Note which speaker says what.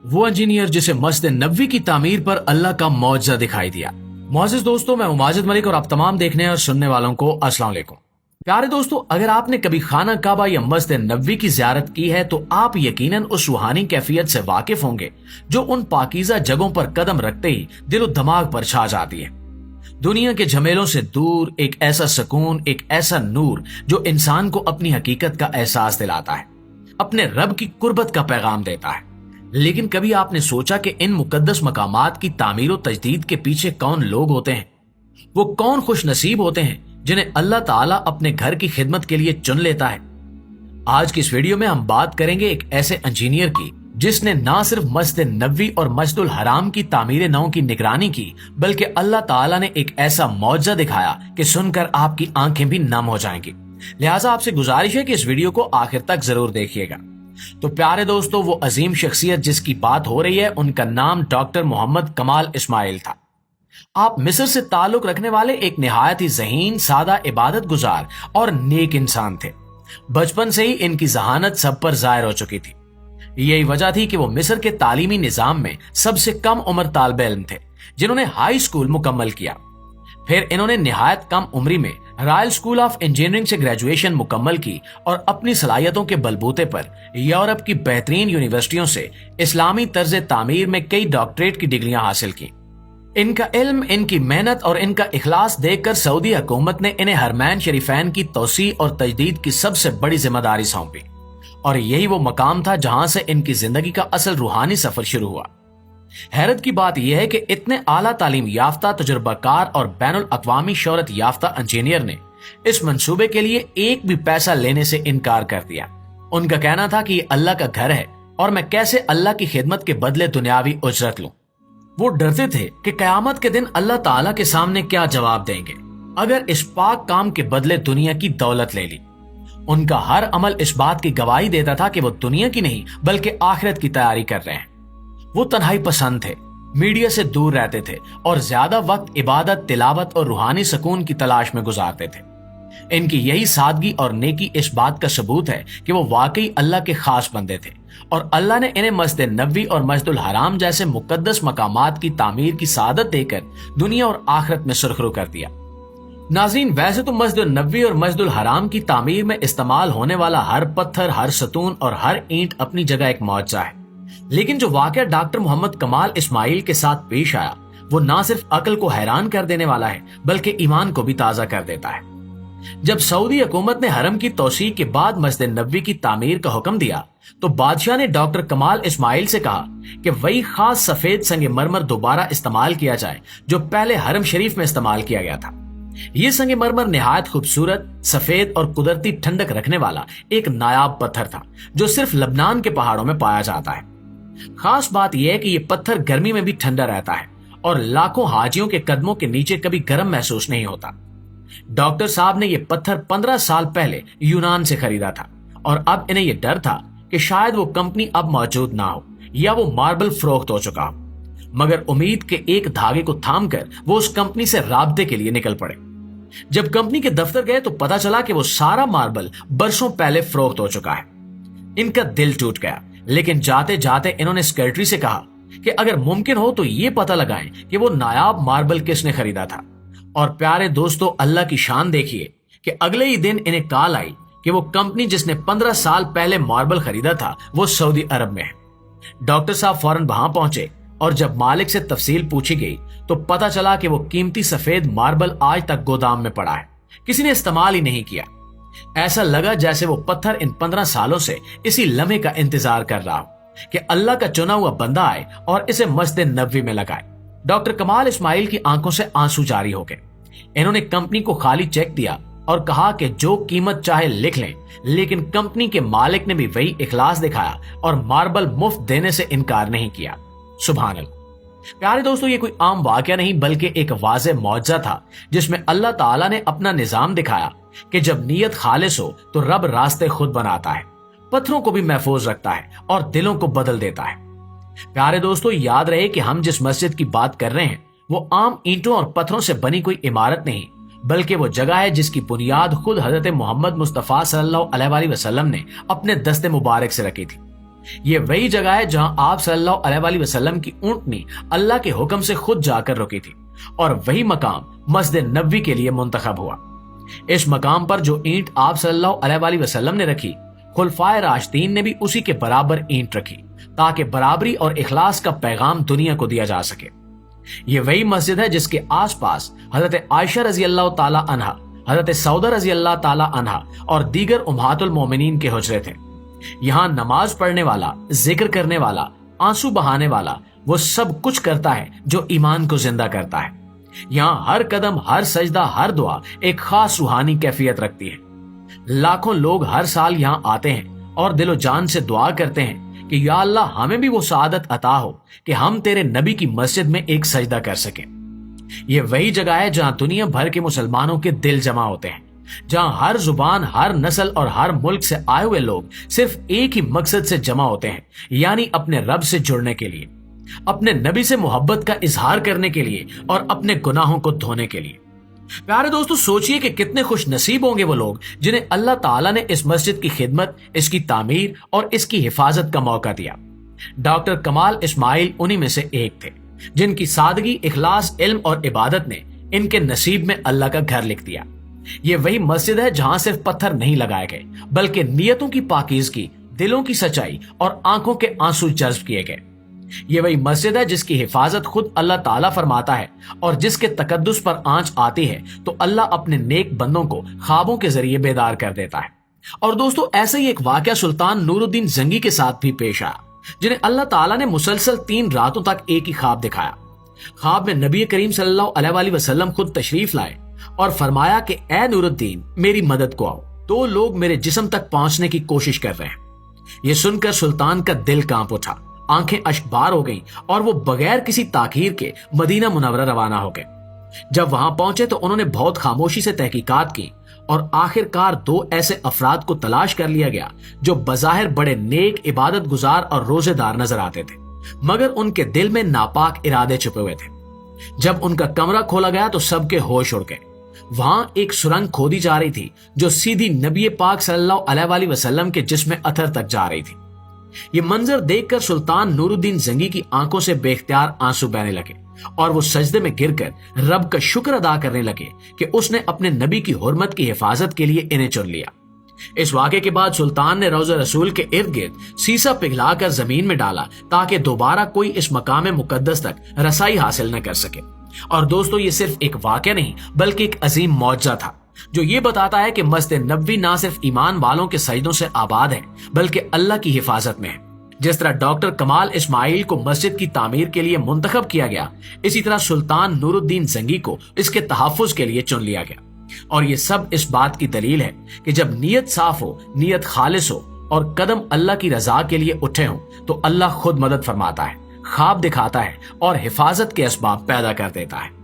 Speaker 1: वो इंजीनियर जिसे मस्जिद नबवी की तामीर पर अल्लाह का मौजज़ा दिखाई दिया। मोअज़्ज़िज़ दोस्तों, मैं माजिद मलिक और आप तमाम देखने और सुनने वालों को अस्सलाम वालेकुम। प्यारे दोस्तों, अगर आपने कभी खाना काबा या मस्जिद नबवी की ज़ियारत की है तो आप यकीनन उस रूहानी कैफियत से वाकिफ होंगे जो उन पाकीज़ा जगहों पर कदम रखते ही दिलो दिमाग पर छा जाती है। दुनिया के झमेलों से दूर एक ऐसा सुकून, एक ऐसा नूर जो इंसान को अपनी हकीकत का एहसास दिलाता है, अपने रब की कुर्बत का पैगाम देता है। लेकिन कभी आपने सोचा कि इन मुकद्दस मकामात की तामीर और तजदीद के पीछे कौन लोग होते हैं? वो कौन खुश नसीब होते हैं जिन्हें अल्लाह ताला अपने घर की खिदमत के लिए चुन लेता है? आज की इस वीडियो में हम बात करेंगे एक ऐसे इंजीनियर की जिसने ना सिर्फ मस्जिद नबवी और मस्जिदुल हराम की तामीर नौ की निगरानी की, बल्कि अल्लाह ताला ने एक ऐसा मौजज़ा दिखाया कि सुनकर आपकी आंखें भी नम हो जाएंगी। लिहाजा आपसे गुजारिश है कि इस वीडियो को आखिर तक जरूर देखिएगा। तो प्यारे दोस्तों, वो अजीम शख्सियत जिसकी बात हो रही है उनका नाम डॉक्टर मोहम्मद कमाल इस्माइल था। आप मिस्र से ताल्लुक रखने वाले एक निहायत ही ज़हीन, सादा, इबादत गुजार और नेक इंसान थे। बचपन से ही इनकी जहानत सब पर जाहिर हो चुकी थी। यही वजह थी कि वो मिस्र के तालीमी निजाम में सबसे कम उम्र तालिब इल्म थे जिन्होंने हाई स्कूल मुकम्मल किया। फिर इन्होंने निहायत कम उम्री में रॉयल स्कूल ऑफ इंजीनियरिंग से ग्रेजुएशन मुकम्मल की और अपनी सलाहियतों के बलबूते पर यूरोप की बेहतरीन यूनिवर्सिटियों से इस्लामी तर्ज तामीर में कई डॉक्टरेट की डिग्रियां हासिल की। इनका इल्म, इनकी मेहनत और इनका इखलास देखकर सऊदी हुकूमत ने इन्हें हरमैन शरीफैन की तौसी और तजदीद की सबसे बड़ी जिम्मेदारी सौंपी और यही वो मकाम था जहां से इनकी जिंदगी का असल रूहानी सफर शुरू हुआ। हैरत की बात यह है कि इतने आला तालीम याफ्ता, तजुर्बाकार और बैनुल अक़वामी शोहरत याफ्ता इंजीनियर ने इस मंसूबे के लिए एक भी पैसा लेने से इनकार कर दिया। उनका कहना था कि ये अल्लाह का घर है और मैं कैसे अल्लाह की खिदमत के बदले दुनियावी उजरत लूं। वो डरते थे कि कयामत के दिन अल्लाह ताला के सामने क्या जवाब देंगे अगर इस पाक काम के बदले दुनिया की दौलत ले ली। उनका हर अमल इस बात की गवाही देता था कि वो दुनिया की नहीं बल्कि आखिरत की तैयारी कर रहे हैं। वो तन्हाई पसंद थे, मीडिया से दूर रहते थे और ज्यादा वक्त इबादत, तिलावत और रूहानी सुकून की तलाश में गुजारते थे। इनकी यही सादगी और नेकी इस बात का सबूत है कि वो वाकई अल्लाह के खास बंदे थे और अल्लाह ने इन्हें मस्जिद नबवी और मस्जिदुल हराम जैसे मुकद्दस मकामात की तामीर की सादत देकर दुनिया और आखिरत में सुरखरू कर दिया। नाज़रीन, वैसे तो मस्जिद नबवी और मस्जिदुल हराम की तामीर में इस्तेमाल होने वाला हर पत्थर, हर सतून और हर ईंट अपनी जगह एक मौजज़ा है, लेकिन जो वाकया डॉक्टर मोहम्मद कमाल इस्माइल के साथ पेश आया वो ना सिर्फ अकल को हैरान कर देने वाला है बल्कि ईमान को भी ताजा कर देता है। जब सऊदी हुकूमत ने हरम की तौसीक के बाद मस्जिद नबवी की तामीर का हुक्म दिया तो बादशाह ने डॉक्टर कमाल इस्माइल से कहा कि वही खास सफेद संगमरमर दोबारा इस्तेमाल किया जाए जो पहले हरम शरीफ में इस्तेमाल किया गया था। ये संगमरमर निहायत खूबसूरत, सफेद और कुदरती ठंडक रखने वाला एक नायाब पत्थर था जो सिर्फ लबनान के पहाड़ों में पाया जाता है। खास बात यह है कि यह पत्थर गर्मी में भी ठंडा रहता है और लाखों हाजियों के कदमों के नीचे कभी गर्म महसूस नहीं होता। डॉक्टर साहब ने यह पत्थर 15 साल पहले यूनान से खरीदा था और अब इन्हें यह डर था कि शायद वो कंपनी अब मौजूद ना हो या वो मार्बल फरोख्त हो चुका हो। मगर उम्मीद के एक धागे को थामकर वो उस कंपनी से राब्ते के लिए निकल पड़े। जब कंपनी के दफ्तर गए तो पता चला कि वो सारा मार्बल बरसों पहले फरोख्त हो चुका है। इनका दिल टूट गया, लेकिन जाते जाते इन्होंने सेक्रेटरी से कहा कि अगर मुमकिन हो तो ये पता लगाएं कि वो नायाब मार्बल किसने खरीदा था। और प्यारे दोस्तों, अल्लाह की शान देखिए कि अगले ही दिन इन्हें कॉल आई कि वो कंपनी जिसने 15 साल पहले मार्बल खरीदा था वो सऊदी अरब में है। डॉक्टर साहब फौरन वहां पहुंचे और जब मालिक से तफसील पूछी गई तो पता चला कि वो कीमती सफेद मार्बल आज तक गोदाम में पड़ा है, किसी ने इस्तेमाल ही नहीं किया। ऐसा लगा जैसे वो पत्थर इन 15 सालों से इसी लम्हे का इंतजार कर रहा हो कि अल्लाह का चुना हुआ बंदा आए और इसे मस्जिद नबवी में लगाए। डॉक्टर कमाल इस्माइल की आंखों से आंसू जारी हो गए। इन्होंने कंपनी को खाली चेक दिया और कहा कि जो कीमत चाहे लिख लें, लेकिन कंपनी के मालिक ने भी वही इखलास दिखाया और मार्बल मुफ्त देने से इनकार नहीं किया। सुभान अल्लाह। प्यारे दोस्तों, ये कोई आम वाकया नहीं बल्कि एक वाज़े मौजज़ा था जिसमें अल्लाह ताला ने अपना निजाम दिखाया कि जब नीयत खालिस हो तो रब रास्ते खुद बनाता है, पत्थरों को भी महफूज रखता है और दिलों को बदल देता है। प्यारे दोस्तों, याद रहे कि हम जिस मस्जिद की बात कर रहे हैं वो आम ईंटों और पत्थरों से बनी कोई इमारत नहीं, बल्कि वो जगह है जिसकी बुनियाद खुद हजरत मोहम्मद मुस्तफ़ा सल्लल्लाहु अलैहि वसल्लम ने अपने दस्ते मुबारक से रखी थी। یہ وہی جگہ ہے جہاں آپ صلی اللہ علیہ وآلہ وسلم کی اونٹنی اللہ کے حکم سے خود جا کر رکی تھی، اور وہی مقام مسجد نبوی کے لیے منتخب ہوا۔ اس مقام پر جو اینٹ آپ صلی اللہ علیہ وآلہ وسلم نے رکھی، خلفائے راشدین نے بھی اسی کے برابر اینٹ رکھی، تاکہ برابری اور اخلاص کا پیغام دنیا کو دیا جا سکے۔ یہ وہی مسجد ہے جس کے آس پاس حضرت عائشہ رضی اللہ تعالی عنہا، حضرت سعودہ رضی اللہ تعالی عنہا اور دیگر امہات المومنین کے حجرے تھے۔ یہاں نماز پڑھنے والا، ذکر کرنے والا، آنسو بہانے والا وہ سب کچھ کرتا ہے جو ایمان کو زندہ کرتا ہے۔ یہاں ہر قدم، ہر سجدہ، ہر دعا ایک خاص روحانی کیفیت رکھتی ہے۔ لاکھوں لوگ ہر سال یہاں آتے ہیں اور دل و جان سے دعا کرتے ہیں کہ یا اللہ ہمیں بھی وہ سعادت عطا ہو کہ ہم تیرے نبی کی مسجد میں ایک سجدہ کر سکیں۔ یہ وہی جگہ ہے جہاں دنیا بھر کے مسلمانوں کے دل جمع ہوتے ہیں، جہاں ہر زبان، ہر نسل اور ہر ملک سے آئے ہوئے لوگ صرف ایک ہی مقصد سے جمع ہوتے ہیں، یعنی اپنے رب سے جڑنے کے لیے، اپنے نبی سے محبت کا اظہار کرنے کے لیے اور اپنے گناہوں کو دھونے کے لیے۔ پیارے دوستو، سوچئے کہ کتنے خوش نصیب ہوں گے وہ لوگ جنہیں اللہ تعالیٰ نے اس مسجد کی خدمت، اس کی تعمیر اور اس کی حفاظت کا موقع دیا۔ ڈاکٹر کمال اسماعیل انہی میں سے ایک تھے، جن کی سادگی، اخلاص، علم اور عبادت نے ان کے نصیب میں اللہ کا گھر لکھ دیا۔ یہ وہی مسجد ہے جہاں صرف پتھر نہیں لگائے گئے، بلکہ نیتوں کی پاکیزگی، دلوں کی سچائی اور آنکھوں کے آنسو جذب کیے گئے۔ یہ وہی مسجد ہے جس کی حفاظت خود اللہ تعالیٰ فرماتا ہے، اور جس کے تقدس پر آنچ آتی ہے تو اللہ اپنے نیک بندوں کو خوابوں کے ذریعے بیدار کر دیتا ہے۔ اور دوستو، ایسا ہی ایک واقعہ سلطان نور الدین زنگی کے ساتھ بھی پیش آیا، جنہیں اللہ تعالیٰ نے مسلسل 3 راتوں تک ایک ہی خواب دکھایا۔ خواب میں نبی کریم صلی اللہ علیہ وآلہ وسلم خود تشریف لائے اور فرمایا کہ اے نور الدین، میری مدد کو آؤ، 2 لوگ میرے جسم تک پہنچنے کی کوشش کر رہے ہیں۔ یہ سن کر سلطان کا دل کانپ اٹھا، آنکھیں اشکبار ہو گئیں اور وہ بغیر کسی تاخیر کے مدینہ منورہ روانہ ہو گئے۔ جب وہاں پہنچے تو انہوں نے بہت خاموشی سے تحقیقات کی، اور آخر کار 2 ایسے افراد کو تلاش کر لیا گیا جو بظاہر بڑے نیک، عبادت گزار اور روزے دار نظر آتے تھے، مگر ان کے دل میں ناپاک ارادے چھپے ہوئے تھے۔ جب ان کا کمرہ کھولا گیا تو سب کے ہوش اڑ گئے۔ وہاں ایک سرنگ کھودی جا رہی تھی جو سیدھی نبی پاک صلی اللہ علیہ وآلہ وسلم کے جسم اطہر تک جا رہی تھی۔ یہ منظر دیکھ کر سلطان نور الدین زنگی کی آنکھوں سے بے اختیار آنسو بہنے لگے، اور وہ سجدے میں گر کر رب کا شکر ادا کرنے لگے کہ اس نے اپنے نبی کی حرمت کی حفاظت کے لیے انہیں چن لیا۔ اس واقعے کے بعد سلطان نے روضہ رسول کے ارد گرد سیسا پگھلا کر زمین میں ڈالا تاکہ دوبارہ کوئی اس مقام مقدس تک رسائی حاصل نہ کر سکے۔ اور دوستو، یہ صرف ایک واقعہ نہیں بلکہ ایک عظیم معجزہ تھا، جو یہ بتاتا ہے کہ مسجد نبوی نہ صرف ایمان والوں کے سجدوں سے آباد ہے بلکہ اللہ کی حفاظت میں ہے۔ جس طرح ڈاکٹر کمال اسماعیل کو مسجد کی تعمیر کے لیے منتخب کیا گیا، اسی طرح سلطان نور الدین زنگی کو اس کے تحفظ کے لیے چن لیا گیا۔ اور یہ سب اس بات کی دلیل ہے کہ جب نیت صاف ہو، نیت خالص ہو اور قدم اللہ کی رضا کے لیے اٹھے ہوں تو اللہ خود مدد فرماتا ہے، خواب دکھاتا ہے اور حفاظت کے اسباب پیدا کر دیتا ہے۔